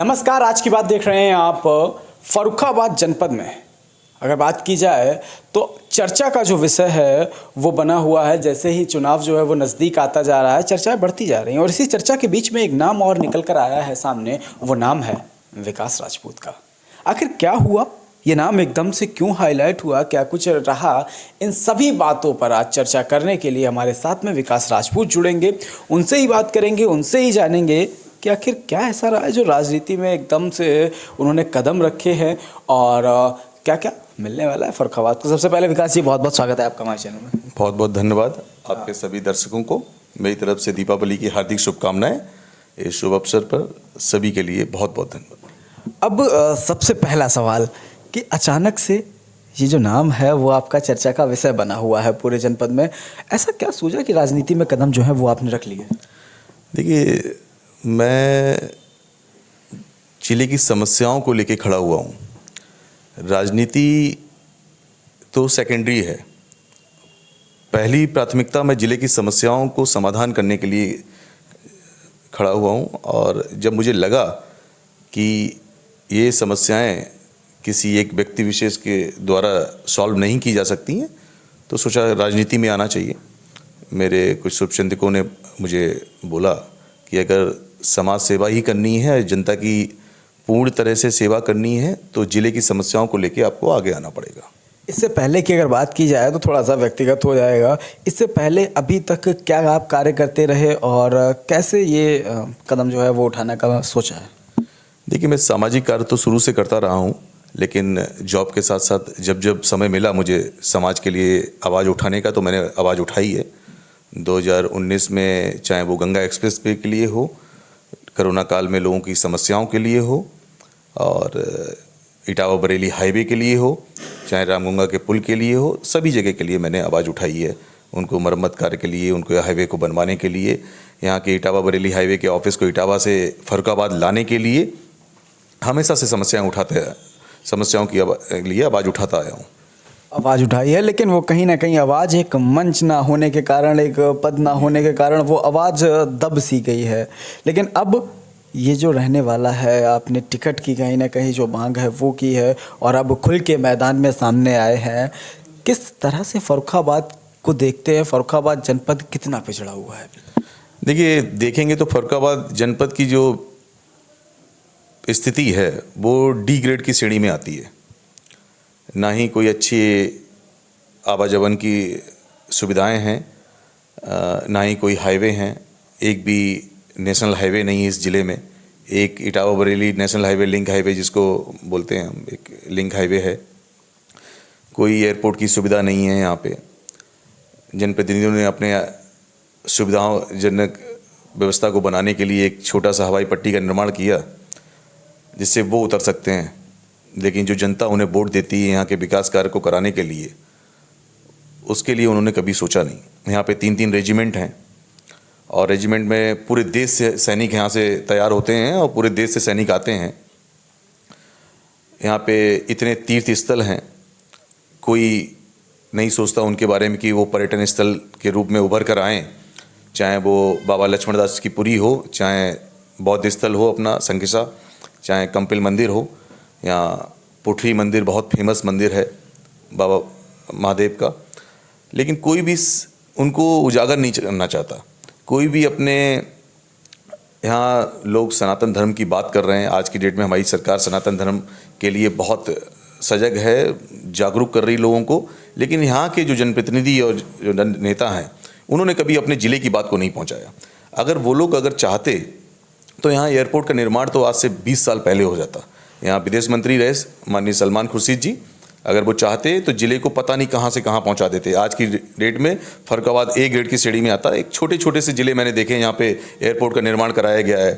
नमस्कार। आज की बात देख रहे हैं आप। फर्रुखाबाद जनपद में अगर बात की जाए तो चर्चा का जो विषय है वो बना हुआ है। जैसे ही चुनाव जो है वो नज़दीक आता जा रहा है, चर्चाएं बढ़ती जा रही हैं और इसी चर्चा के बीच में एक नाम और निकल कर आया है सामने। वो नाम है विकास राजपूत का। आखिर क्या हुआ, ये नाम एकदम से क्यों हाईलाइट हुआ, क्या कुछ रहा, इन सभी बातों पर आज चर्चा करने के लिए हमारे साथ में विकास राजपूत जुड़ेंगे। उनसे ही बात करेंगे, उनसे ही जानेंगे कि आखिर क्या ऐसा रहा है जो राजनीति में एकदम से उन्होंने कदम रखे हैं और क्या क्या मिलने वाला है फर्रुखाबाद को। सबसे पहले विकास जी, बहुत बहुत स्वागत है आपका हमारे चैनल में। बहुत बहुत धन्यवाद आपके सभी दर्शकों को। मेरी तरफ से दीपावली की हार्दिक शुभकामनाएं। इस शुभ अवसर पर सभी के लिए बहुत बहुत धन्यवाद। अब सबसे पहला सवाल कि अचानक से ये जो नाम है वो आपका चर्चा का विषय बना हुआ है पूरे जनपद में। ऐसा क्या सूझा कि राजनीति में कदम जो है वो आपने रख लिए? देखिए, मैं जिले की समस्याओं को लेकर खड़ा हुआ हूँ। राजनीति तो सेकेंडरी है। पहली प्राथमिकता मैं जिले की समस्याओं को समाधान करने के लिए खड़ा हुआ हूँ। और जब मुझे लगा कि ये समस्याएं किसी एक व्यक्ति विशेष के द्वारा सॉल्व नहीं की जा सकती हैं, तो सोचा राजनीति में आना चाहिए। मेरे कुछ शुभचिंतकों ने मुझे बोला कि अगर समाज सेवा ही करनी है, जनता की पूर्ण तरह से सेवा करनी है, तो जिले की समस्याओं को लेकर आपको आगे आना पड़ेगा। इससे पहले की अगर बात की जाए तो थोड़ा सा व्यक्तिगत हो जाएगा। इससे पहले अभी तक क्या आप कार्य करते रहे और कैसे ये कदम जो है वो उठाने का सोचा है? देखिए, मैं सामाजिक कार्य तो शुरू से करता रहा हूँ, लेकिन जॉब के साथ साथ जब जब समय मिला मुझे समाज के लिए आवाज़ उठाने का, तो मैंने आवाज़ उठाई है। 2019 में चाहे वो गंगा एक्सप्रेस वे के लिए हो, कोरोना काल में लोगों की समस्याओं के लिए हो, और इटावा बरेली हाईवे के लिए हो, चाहे रामगंगा के पुल के लिए हो, सभी जगह के लिए मैंने आवाज़ उठाई है। उनको मरम्मत कार्य के लिए, उनको हाईवे को बनवाने के लिए, यहाँ के इटावा बरेली हाईवे के ऑफिस को इटावा से फर्रुखाबाद लाने के लिए हमेशा से समस्याओं के लिए आवाज़ उठाता आया हूँ। आवाज़ उठाई है, लेकिन वो कहीं ना कहीं आवाज़ एक मंच ना होने के कारण, एक पद ना होने के कारण वो आवाज़ दब सी गई है। लेकिन अब ये जो रहने वाला है, आपने टिकट की कहीं ना कहीं जो मांग है वो की है और अब खुल के मैदान में सामने आए हैं। किस तरह से फर्रुखाबाद को देखते हैं? फर्रुखाबाद जनपद कितना पिछड़ा हुआ है? देखिए, देखेंगे तो फर्रुखाबाद जनपद की जो स्थिति है वो डी ग्रेड की श्रेणी में आती है। ना ही कोई अच्छी आवाजावन की सुविधाएं हैं, ना ही कोई हाईवे हैं। एक भी नेशनल हाईवे नहीं है इस ज़िले में। एक Etawah Bareilly national highway, link highway जिसको बोलते हैं हम, एक लिंक हाईवे है। कोई एयरपोर्ट की सुविधा नहीं है यहाँ पे। जनप्रतिनिधियों ने अपने सुविधाजनक व्यवस्था को बनाने के लिए एक छोटा सा हवाई पट्टी का निर्माण किया जिससे वो उतर सकते हैं, लेकिन जो जनता उन्हें वोट देती है यहाँ के विकास कार्य को कराने के लिए, उसके लिए उन्होंने कभी सोचा नहीं। यहाँ पे 3-3 रेजिमेंट हैं और रेजिमेंट में पूरे देश से सैनिक यहाँ से तैयार होते हैं और पूरे देश से सैनिक आते हैं। यहाँ पे इतने तीर्थ स्थल हैं, कोई नहीं सोचता उनके बारे में कि वो पर्यटन स्थल के रूप में उभर कर आएँ। चाहे वो बाबा लक्ष्मणदास की पुरी हो, चाहे बौद्ध स्थल हो अपना संकिसा, चाहे कंपिल मंदिर हो, या पुठरी मंदिर बहुत फेमस मंदिर है बाबा महादेव का, लेकिन कोई भी उनको उजागर नहीं करना चाहता। कोई भी अपने यहाँ लोग सनातन धर्म की बात कर रहे हैं। आज की डेट में हमारी सरकार सनातन धर्म के लिए बहुत सजग है, जागरूक कर रही लोगों को, लेकिन यहाँ के जो जनप्रतिनिधि और जो नेता हैं उन्होंने कभी अपने ज़िले की बात को नहीं पहुँचाया। अगर वो लोग अगर चाहते तो यहाँ एयरपोर्ट का निर्माण तो आज से 20 साल पहले हो जाता। यहाँ विदेश मंत्री रहे माननीय सलमान खुर्शीद जी, अगर वो चाहते तो ज़िले को पता नहीं कहाँ से कहाँ पहुँचा देते। आज की डेट में फर्रुखाबाद ए ग्रेड की श्रेणी में आता है। एक छोटे छोटे से ज़िले मैंने देखे यहाँ पे एयरपोर्ट का निर्माण कराया गया है।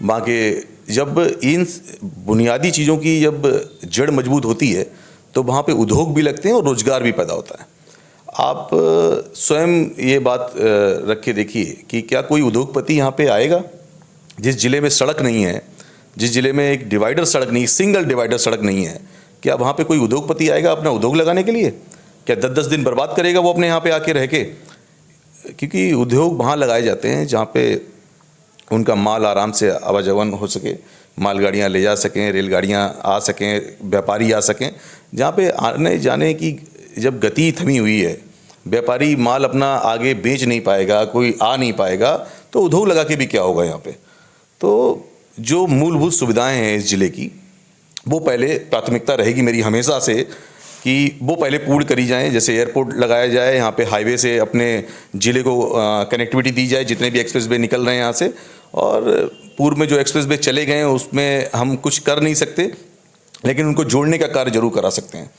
बाकी जब इन बुनियादी चीज़ों की जब जड़ मजबूत होती है तो वहाँ पे उद्योग भी लगते हैं और रोज़गार भी पैदा होता है। आप स्वयं ये बात रख के देखिए कि क्या कोई उद्योगपति यहाँ पे आएगा? जिस ज़िले में सड़क नहीं है, जिस ज़िले में एक डिवाइडर सड़क नहीं, सिंगल डिवाइडर सड़क नहीं है, क्या वहाँ पे कोई उद्योगपति आएगा अपना उद्योग लगाने के लिए? क्या 10-10 दिन बर्बाद करेगा वो अपने यहाँ पे आके रह के? क्योंकि उद्योग वहाँ लगाए जाते हैं जहाँ पे उनका माल आराम से आवागमन हो सके, मालगाड़ियाँ ले जा सकें, रेलगाड़ियाँ आ सकें, व्यापारी आ सकें। जहाँ पे आने जाने की जब गति थमी हुई है, व्यापारी माल अपना आगे बेच नहीं पाएगा, कोई आ नहीं पाएगा, तो उद्योग लगा के भी क्या होगा यहाँ पे। तो जो मूलभूत सुविधाएं हैं इस ज़िले की, वो पहले प्राथमिकता रहेगी मेरी हमेशा से कि वो पहले पूर्ण करी जाएं। जैसे एयरपोर्ट लगाया जाए, यहाँ पे हाईवे से अपने ज़िले को कनेक्टिविटी दी जाए, जितने भी एक्सप्रेस वे निकल रहे हैं यहाँ से। और पूर्व में जो एक्सप्रेस वे चले गए हैं उसमें हम कुछ कर नहीं सकते, लेकिन उनको जोड़ने का कार्य जरूर करा सकते हैं,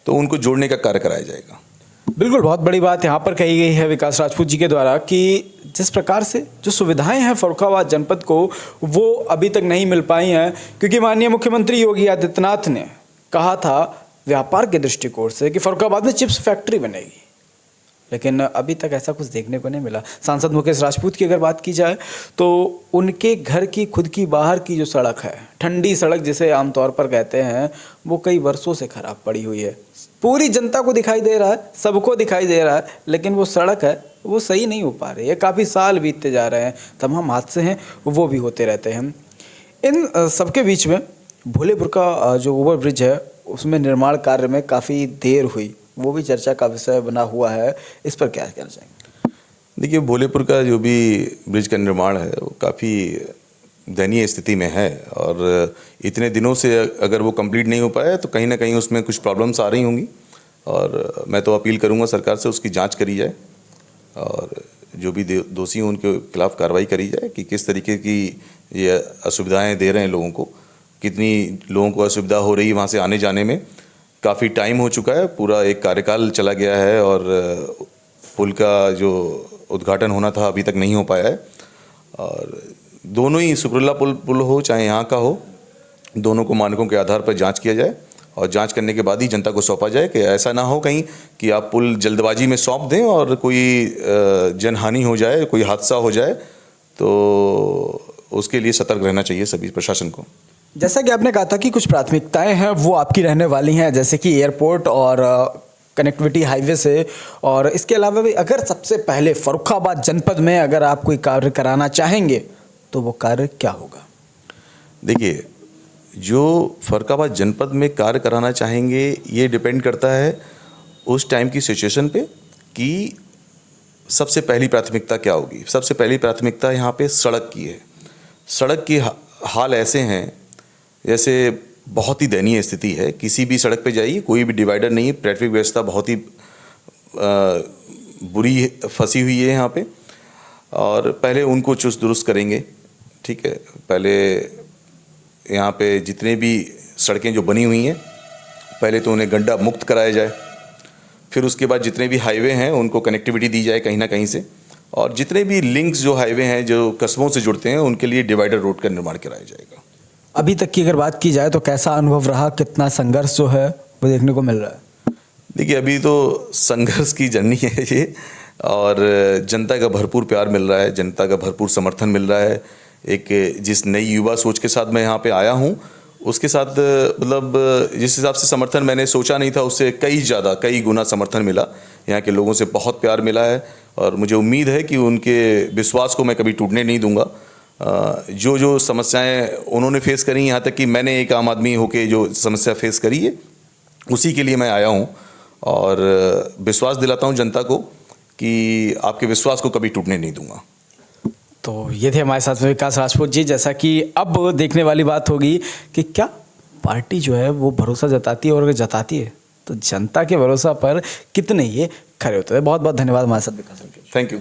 तो उनको जोड़ने का कार्य कराया जाएगा। बिल्कुल, बहुत बड़ी बात यहाँ पर कही गई है विकास राजपूत जी के द्वारा कि जिस प्रकार से जो सुविधाएं हैं फर्रुखाबाद जनपद को, वो अभी तक नहीं मिल पाई हैं, क्योंकि माननीय मुख्यमंत्री योगी आदित्यनाथ ने कहा था व्यापार के दृष्टिकोण से कि फर्रुखाबाद में चिप्स फैक्ट्री बनेगी, लेकिन अभी तक ऐसा कुछ देखने को नहीं मिला। सांसद मुकेश राजपूत की अगर बात की जाए तो उनके घर की खुद की बाहर की जो सड़क है, ठंडी सड़क जिसे आमतौर पर कहते हैं, वो कई वर्षों से खराब पड़ी हुई है। पूरी जनता को दिखाई दे रहा है, सबको दिखाई दे रहा है, लेकिन वो सड़क है वो सही नहीं हो पा रही है। काफ़ी साल बीतते जा रहे हैं, तमाम हादसे हैं वो भी होते रहते हैं। इन सबके बीच में भोलेपुर का जो ओवर ब्रिज है उसमें निर्माण कार्य में काफ़ी देर हुई, वो भी चर्चा का विषय बना हुआ है। इस पर क्या कहना चाहेंगे? देखिए, भोलेपुर का जो भी ब्रिज का निर्माण है वो काफ़ी दयनीय स्थिति में है, और इतने दिनों से अगर वो कंप्लीट नहीं हो पाया तो कहीं ना कहीं उसमें कुछ प्रॉब्लम्स आ रही होंगी। और मैं तो अपील करूंगा सरकार से उसकी जांच करी जाए, और जो भी दोषी हैं उनके खिलाफ कार्रवाई करी जाए कि किस तरीके की ये असुविधाएं दे रहे हैं लोगों को, कितनी लोगों को असुविधा हो रही है वहाँ से आने जाने में। काफ़ी टाइम हो चुका है, पूरा एक कार्यकाल चला गया है, और पुल का जो उद्घाटन होना था अभी तक नहीं हो पाया है। और दोनों ही सुकरुल्ला पुल हो चाहे यहाँ का हो, दोनों को मानकों के आधार पर जांच किया जाए, और जांच करने के बाद ही जनता को सौंपा जाए। कि ऐसा ना हो कहीं कि आप पुल जल्दबाजी में सौंप दें और कोई जनहानि हो जाए, कोई हादसा हो जाए, तो उसके लिए सतर्क रहना चाहिए सभी प्रशासन को। जैसा कि आपने कहा था कि कुछ प्राथमिकताएं हैं वो आपकी रहने वाली हैं, जैसे कि एयरपोर्ट और कनेक्टिविटी हाईवे से, और इसके अलावा भी अगर सबसे पहले फर्रुखाबाद जनपद में अगर आप कोई कार्य कराना चाहेंगे तो वो कार्य क्या होगा? देखिए, जो फर्रुखाबाद जनपद में कार्य कराना चाहेंगे ये डिपेंड करता है उस टाइम की सिचुएशन पे कि सबसे पहली प्राथमिकता क्या होगी। सबसे पहली प्राथमिकता यहाँ पे सड़क की है। सड़क की हाल ऐसे हैं जैसे बहुत ही दयनीय स्थिति है। किसी भी सड़क पे जाइए, कोई भी डिवाइडर नहीं है, ट्रैफिक व्यवस्था बहुत ही बुरी फंसी हुई है यहाँ पे, और पहले उनको चुस्त दुरुस्त करेंगे। ठीक है, पहले यहाँ पे जितने भी सड़कें जो बनी हुई हैं पहले तो उन्हें गड्ढा मुक्त कराया जाए, फिर उसके बाद जितने भी हाईवे हैं उनको कनेक्टिविटी दी जाए कहीं ना कहीं से, और जितने भी लिंक्स जो हाईवे हैं जो कस्बों से जुड़ते हैं उनके लिए डिवाइडर रोड का निर्माण कराया जाएगा। अभी तक की अगर बात की जाए तो कैसा अनुभव रहा, कितना संघर्ष जो है वो देखने को मिल रहा है? देखिए, अभी तो संघर्ष की जर्नी है ये, और जनता का भरपूर प्यार मिल रहा है, जनता का भरपूर समर्थन मिल रहा है। एक जिस नई युवा सोच के साथ मैं यहाँ पे आया हूँ उसके साथ मतलब जिस हिसाब से समर्थन मैंने सोचा नहीं था उससे कई गुना समर्थन मिला। यहाँ के लोगों से बहुत प्यार मिला है, और मुझे उम्मीद है कि उनके विश्वास को मैं कभी टूटने नहीं दूंगा। जो समस्याएं उन्होंने फेस करी, यहाँ तक कि मैंने एक आम आदमी होके जो समस्या फेस करी है उसी के लिए मैं आया हूँ, और विश्वास दिलाता हूँ जनता को कि आपके विश्वास को कभी टूटने नहीं दूंगा। तो ये थे हमारे साथ में विकास राजपूत जी। जैसा कि अब देखने वाली बात होगी कि क्या पार्टी जो है वो भरोसा जताती है, और अगर जताती है तो जनता के भरोसा पर कितने ये खड़े होते हैं। बहुत बहुत धन्यवाद हमारे साथ विकास। Thank you.